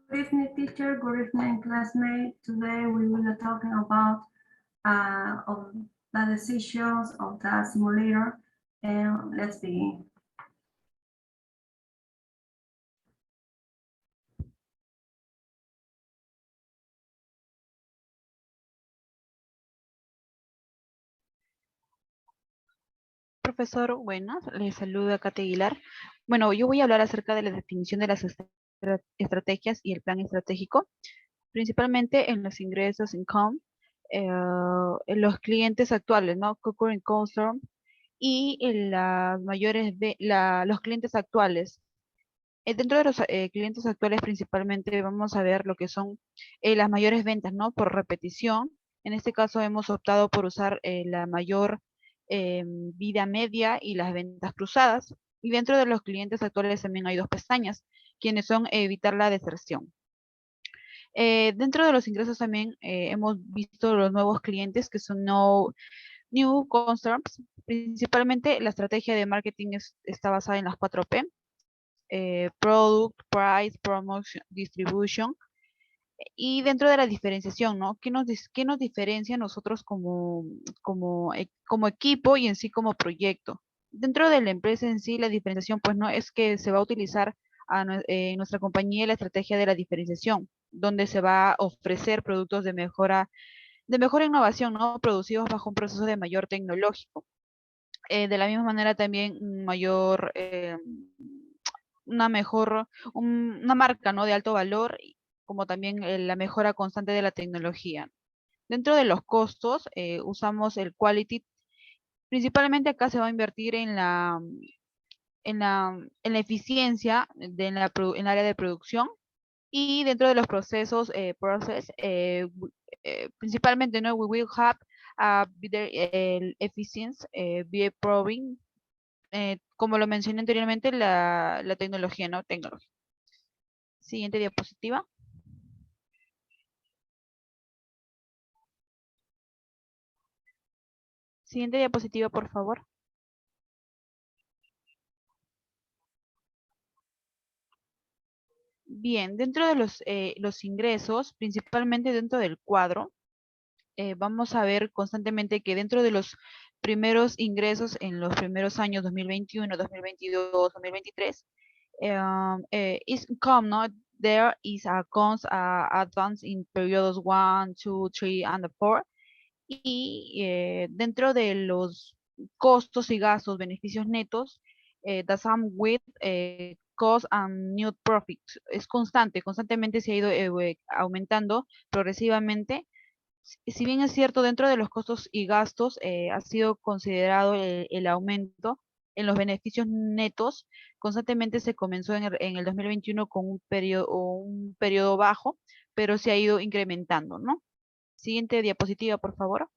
Good evening, teacher. Good evening, classmate. Today we will be talking about of the decisions of the simulator, and let's begin. Profesor, buenas, les saluda Kate Aguilar. Bueno, yo voy a hablar acerca de la definición de las estrategias y el plan estratégico, principalmente en los ingresos, income, en los clientes actuales, ¿no? Current customer, y en las mayores, los clientes actuales. Dentro de los clientes actuales, principalmente vamos a ver lo que son las mayores ventas, ¿no? Por repetición. En este caso hemos optado por usar la mayor vida media y las ventas cruzadas. Y dentro de los clientes actuales también hay dos pestañas, quienes son evitar la deserción. Dentro de los ingresos también hemos visto los nuevos clientes que son new customers. Principalmente la estrategia de marketing está basada en las 4P: product, price, promotion, distribution. Y dentro de la diferenciación, ¿no? ¿Qué nos diferencia a nosotros como equipo y en sí como proyecto? Dentro de la empresa en sí, la diferenciación, pues no es que se va a utilizar en nuestra compañía la estrategia de la diferenciación, donde se va a ofrecer productos de mejor innovación, ¿no? Producidos bajo un proceso de mayor tecnológico. De la misma manera también una mejor, una marca, ¿no? De alto valor, como también la mejora constante de la tecnología. Dentro de los costos, usamos el quality. Principalmente acá se va a invertir en la eficiencia en el área de producción, y dentro de los procesos, principalmente, ¿no? We will have a better efficiency by proving, como lo mencioné anteriormente, la tecnología, ¿no? Tecnología. Siguiente diapositiva. Siguiente diapositiva, por favor. Bien, dentro de los ingresos, principalmente dentro del cuadro, vamos a ver constantemente que dentro de los primeros ingresos en los primeros años 2021, 2022, 2023, is income, ¿no? There is a cons advance in periodos 1, 2, 3, and 4. Y dentro de los costos y gastos, beneficios netos, the sum with cost and net profit es constantemente se ha ido aumentando progresivamente. Si bien es cierto, dentro de los costos y gastos ha sido considerado el aumento en los beneficios netos. Constantemente se comenzó en el 2021 con un periodo bajo, pero se ha ido incrementando, ¿no? Siguiente diapositiva, por favor.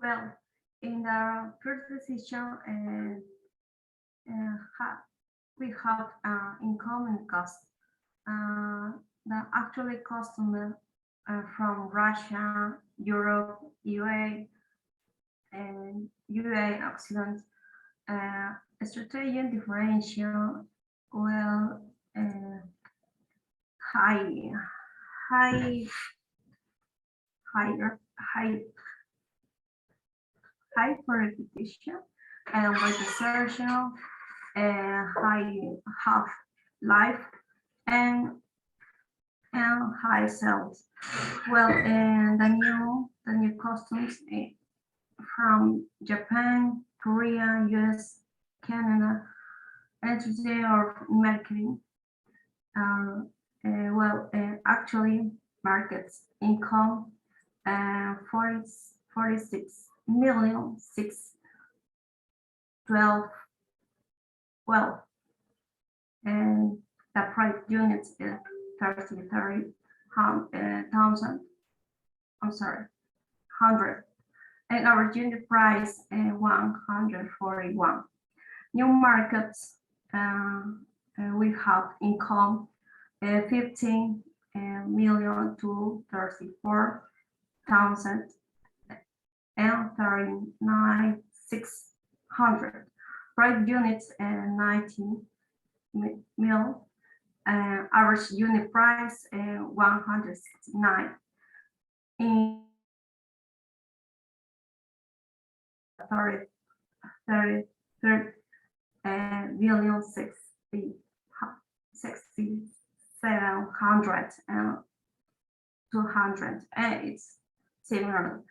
Well, in the first decision, we have income and cost. The actual customer from Russia, Europe, UA, and UA Occident. Strategy and differential, well, high, high, higher, high for repetition, and by desertion, high half life, and high sales. Well, and the new customs from Japan, Korea, US, Canada, and today are marketing. Actually, markets income 46 million 12, and the price units is 30,000. I'm sorry, 100, and our unit price 141. New markets, we have income 15 million to 34,000 and 39,600 Private units 19 mil. Average unit price 169. In 6700 and 200, and it's similar.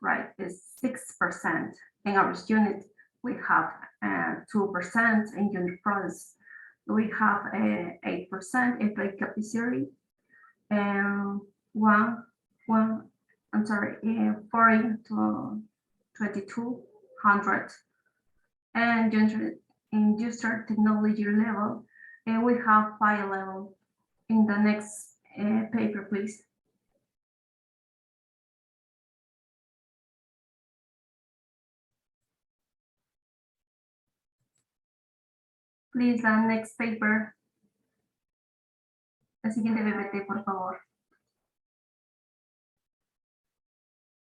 Right, is 6%. In average unit, we have 2%. In unit price, we have 8% in plate capacity, and 40 to 2200. And industrial technology level, and we have 5 level. In the next paper, please. Please, the next paper. La siguiente PPT, por favor.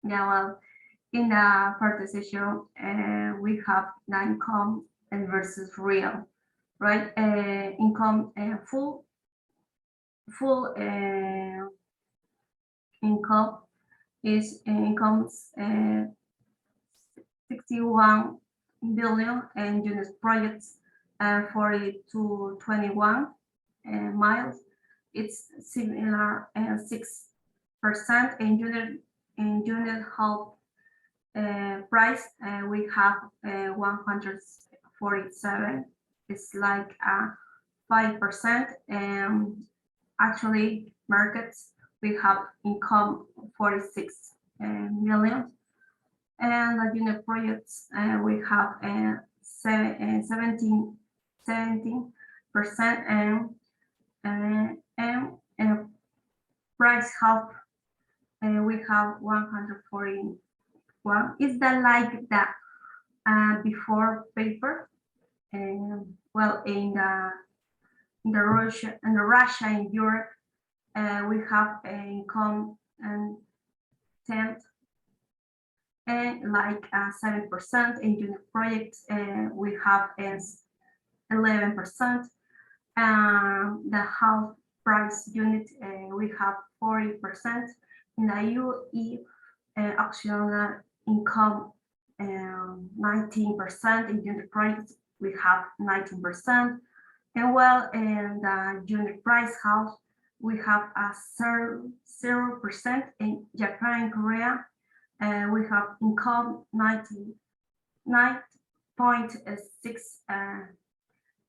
Yeah, well, in the first decision, we have the income and versus real, right? Income full income is incomes 61 billion, and unit projects 40 to 21 miles. It's similar 6%. In unit half price, we have 147. It's like 5%. Actually, markets, we have income 46 million. And the unit projects, we have 17%, and price half, we have 141. Is that like that before paper? Well, in Russia and Europe, we have income and 10, and like 7%. In unit projects, we have 11%. The half price unit, we have 40%. In the UE auction income 19%. In unit price, we have 19%. And well, in the unit price house, we have a 0%. In Japan and Korea, we have income 99.6.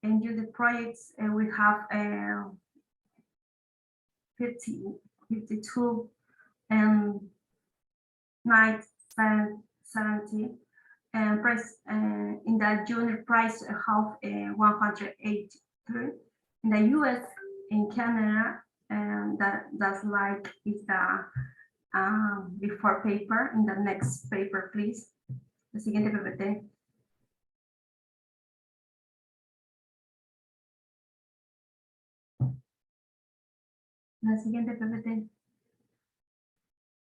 In unit projects, we have 52 and 970. And price in the unit price half 183. In the US, in Canada, and that's like is the before paper. In the next paper, please. La siguiente PPT. La siguiente PPT.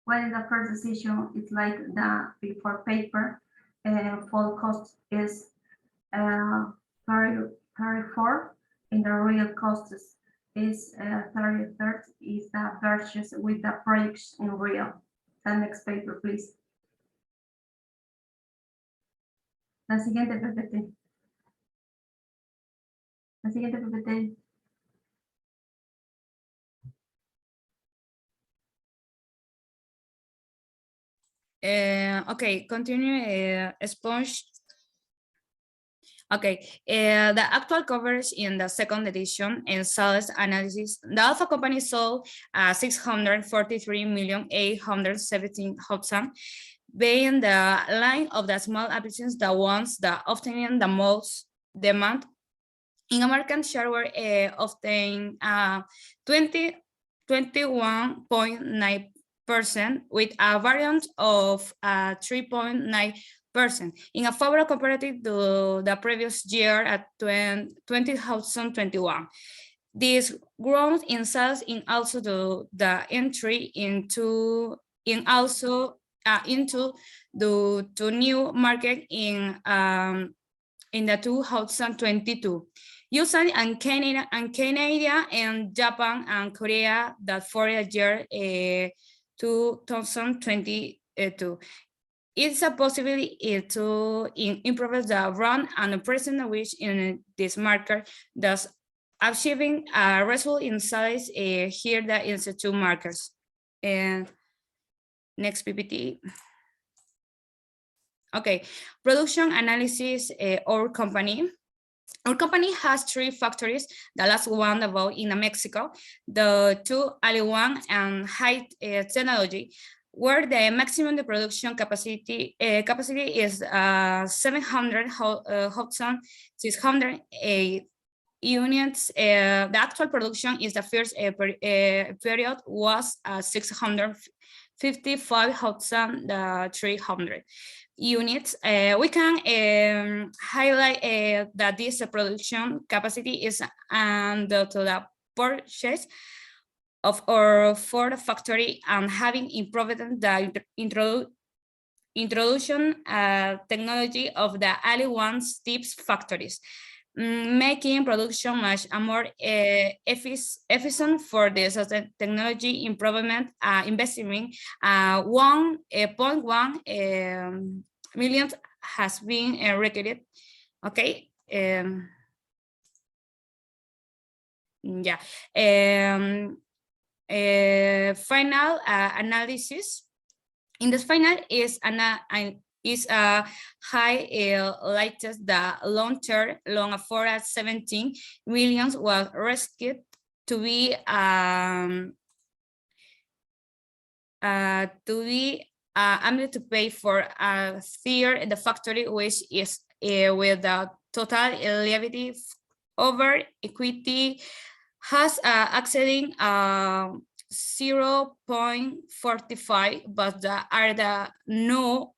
When the first decision is like the before paper, full cost is 34. In the real cost is 33. Is the versus with the projects in real. The next paper, please. La siguiente PPT. La siguiente PPT. Okay, continue sponge. Okay, the actual coverage in the second edition in sales analysis, the Alpha company sold 643,817,000, being the line of the small applications, the ones that obtaining the most demand. In American share were obtained 21.9%, with a variance of 3.9%, in a favorable comparative to the previous year at 2021. This growth in sales in also the entry into also into the new market in the 2022. USA and Canada and Japan and Korea that for the year 2022. It's a possibility to improve the brand and present which in this market, thus achieving a result in size here that is the two markers. And next PPT. Okay, production analysis. Our company has 3 factories. The last one about in Mexico, the 2 Ali1 and high technology, where the maximum the production capacity is 700 Hudson 608 units. The actual production is the first period was 655 Hudson 300 units. We can highlight that this production capacity is to the purchase of our Ford factory and having improved the introduction technology of the Ali1 tips factories, making production much more efficient for this technology improvement. Investment 1.1 million has been recorded. Okay. Yeah. Final analysis. In this final is a highlighted the long-term loan for 17 million was rescued to be able to pay for a third the factory, which is with the total liability over equity has acceding 0.45, but there are the no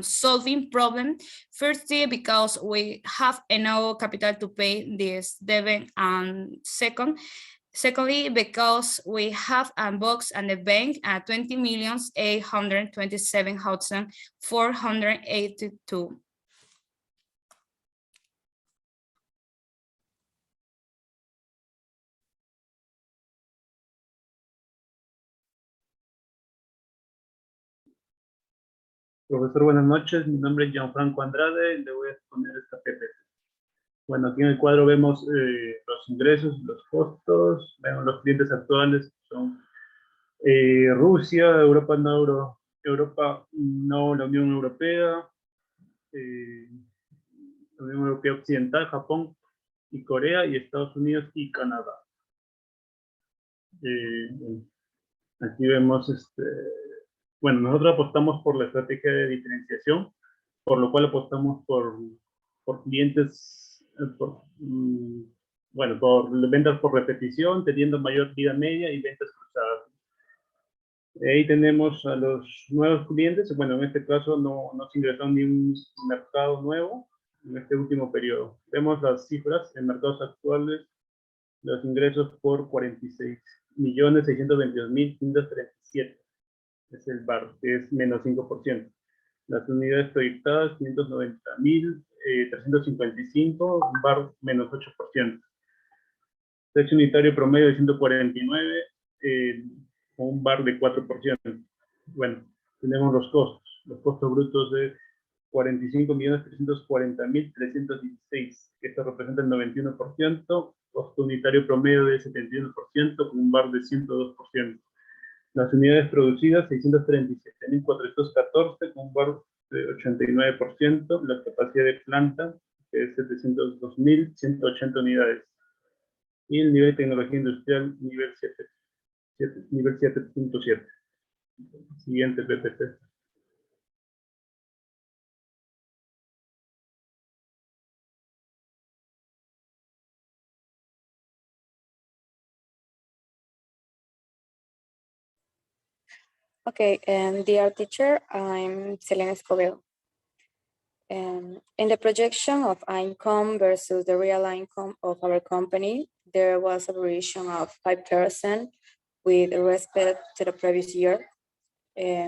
solving problem. Firstly, because we have enough capital to pay this debt, and secondly, because we have a box and the bank at 20,827,482. Profesor, buenas noches. Mi nombre es Gianfranco Andrade y le voy a exponer esta PPT. Bueno, aquí en el cuadro vemos los ingresos, los costos, vemos los clientes actuales, que son Rusia, Europa no, la Unión Europea, la Unión Europea Occidental, Japón y Corea, y Estados Unidos y Canadá. Aquí vemos bueno, nosotros apostamos por la estrategia de diferenciación, por lo cual apostamos por clientes, bueno, por ventas por repetición, teniendo mayor vida media y ventas cruzadas. Ahí tenemos a los nuevos clientes. Bueno, en este caso no se ingresó ni un mercado nuevo en este último periodo. Vemos las cifras en mercados actuales, los ingresos por 46.622.537. Es el bar, que es menos 5%. Las unidades proyectadas, 590.355, un bar menos 8%. Precio unitario promedio de 149, con un bar de 4%. Bueno, tenemos los costos brutos de 45.340.316, que esto representa el 91%, costo unitario promedio de 71%, con un bar de 102%. Las unidades producidas, 637.414, con un bar de 89%. La capacidad de planta, que es 702.180 unidades. Y el nivel de tecnología industrial, nivel 7.7. Siguiente PPT. Okay, and dear teacher, I'm Selena Escobedo. In the projection of income versus the real income of our company, there was a variation of 5% with respect to the previous year.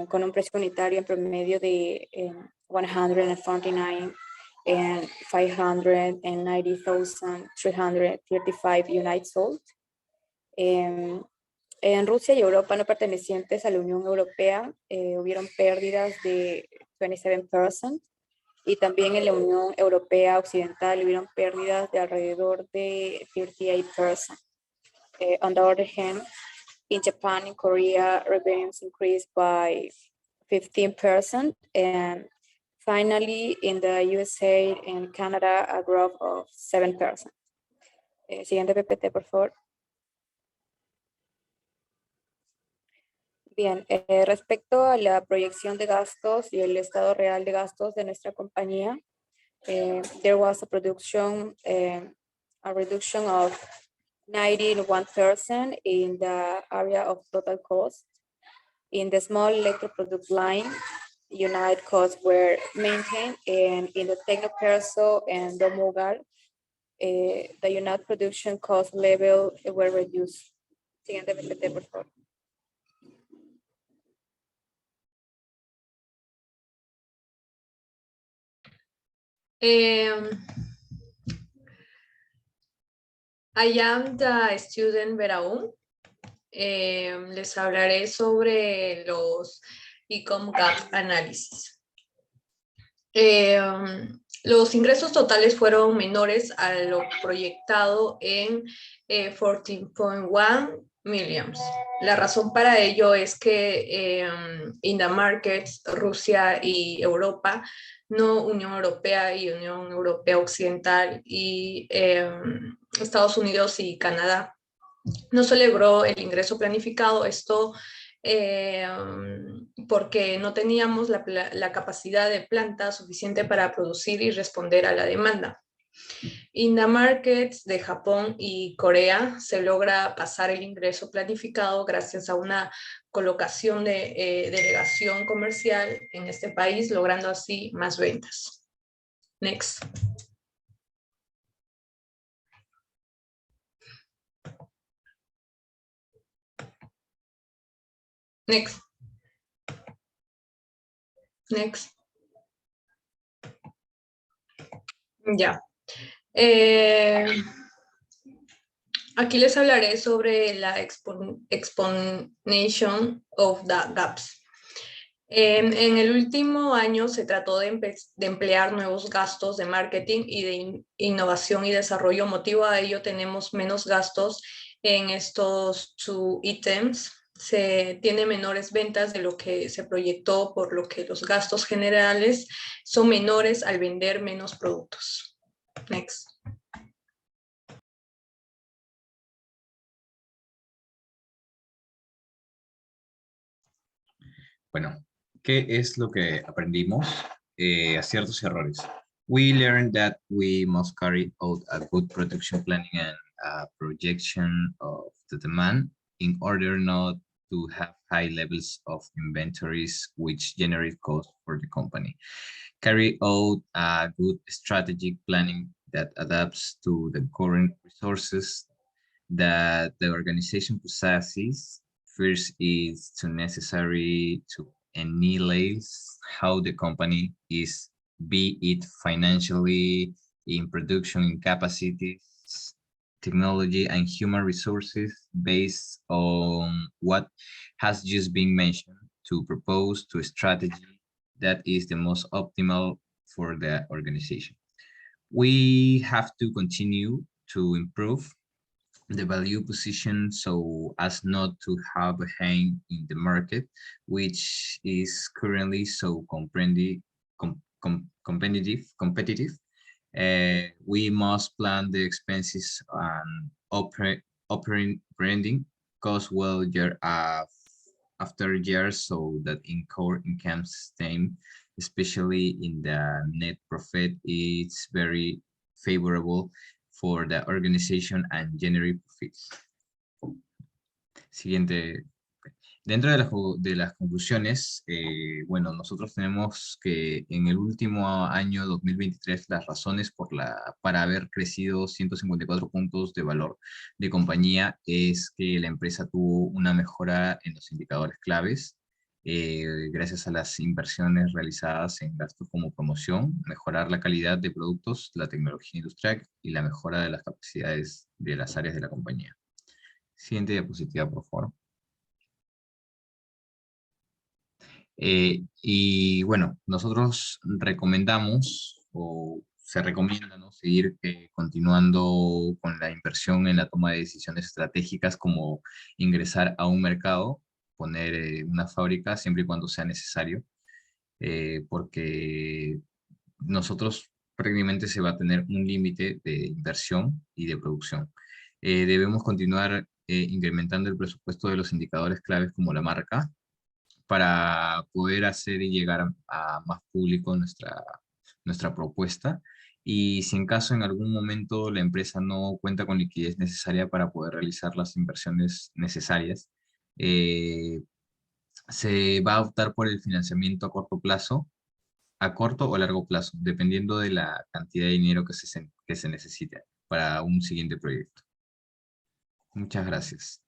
con un precio unitario en promedio de 149 and 590,335 units sold. En Rusia y Europa no pertenecientes a la Unión Europea hubieron pérdidas de 27%, y también en la Unión Europea Occidental hubieron pérdidas de alrededor de 38%. On the other hand, in Japan and Korea, revenues increased by 15%, and finally in the USA and Canada, a growth of 7%. Siguiente PPT, por favor. Bien, respecto a la proyección de gastos y el estado real de gastos de nuestra compañía, there was a reduction of 91% in the area of total cost. In the small electro product line, unit costs were maintained, and in the Tecnoperso and the Mugal, the unit production cost level were reduced. Siguiente PPT, por favor. I am the student Veraún. Les hablaré sobre los income gap análisis. Los ingresos totales fueron menores a lo proyectado en 14.1 millions. La razón para ello es que in the markets, Rusia y Europa, no Unión Europea y Unión Europea Occidental, y Estados Unidos y Canadá, no se logró el ingreso planificado. Esto porque no teníamos la capacidad de planta suficiente para producir y responder a la demanda. In the markets de Japón y Corea se logra pasar el ingreso planificado gracias a una colocación de delegación comercial en este país, logrando así más ventas. Next. Next. Next. Ya. Aquí les hablaré sobre la explanation of the gaps. En el último año se trató de emplear nuevos gastos de marketing y de innovación y desarrollo. Motivo a ello tenemos menos gastos en estos two ítems. Se tiene menores ventas de lo que se proyectó, por lo que los gastos generales son menores al vender menos productos. Next. Bueno, ¿qué es lo que aprendimos? Aciertos y errores. We learned that we must carry out a good production planning and a projection of the demand in order not to have high levels of inventories which generate costs for the company. Carry out a good strategic planning that adapts to the current resources that the organization possesses. First is necessary to analyze how the company is, be it financially, in production, in capacities, technology, and human resources, based on what has just been mentioned, to propose to a strategy that is the most optimal for the organization. We have to continue to improve the value position so as not to have a hang in the market, which is currently so competitive. We must plan the expenses and operating branding costs well year after year, so that in core income stem, especially in the net profit, it's very favorable for the organization and generate profits. Siguiente. Dentro de las conclusiones, bueno, nosotros tenemos que en el último año 2023 las razones para haber crecido 154 puntos de valor de compañía es que la empresa tuvo una mejora en los indicadores claves, gracias a las inversiones realizadas en gastos como promoción, mejorar la calidad de productos, la tecnología industrial y la mejora de las capacidades de las áreas de la compañía. Siguiente diapositiva, por favor. Y bueno, nosotros recomendamos, o se recomienda, ¿no?, seguir continuando con la inversión en la toma de decisiones estratégicas, como ingresar a un mercado, poner una fábrica siempre y cuando sea necesario, porque nosotros prácticamente se va a tener un límite de inversión y de producción. Debemos continuar incrementando el presupuesto de los indicadores claves como la marca, para poder hacer y llegar a más público nuestra propuesta. Y si en caso en algún momento la empresa no cuenta con liquidez necesaria para poder realizar las inversiones necesarias, se va a optar por el financiamiento a corto plazo, a corto o largo plazo, dependiendo de la cantidad de dinero que se necesite para un siguiente proyecto. Muchas gracias.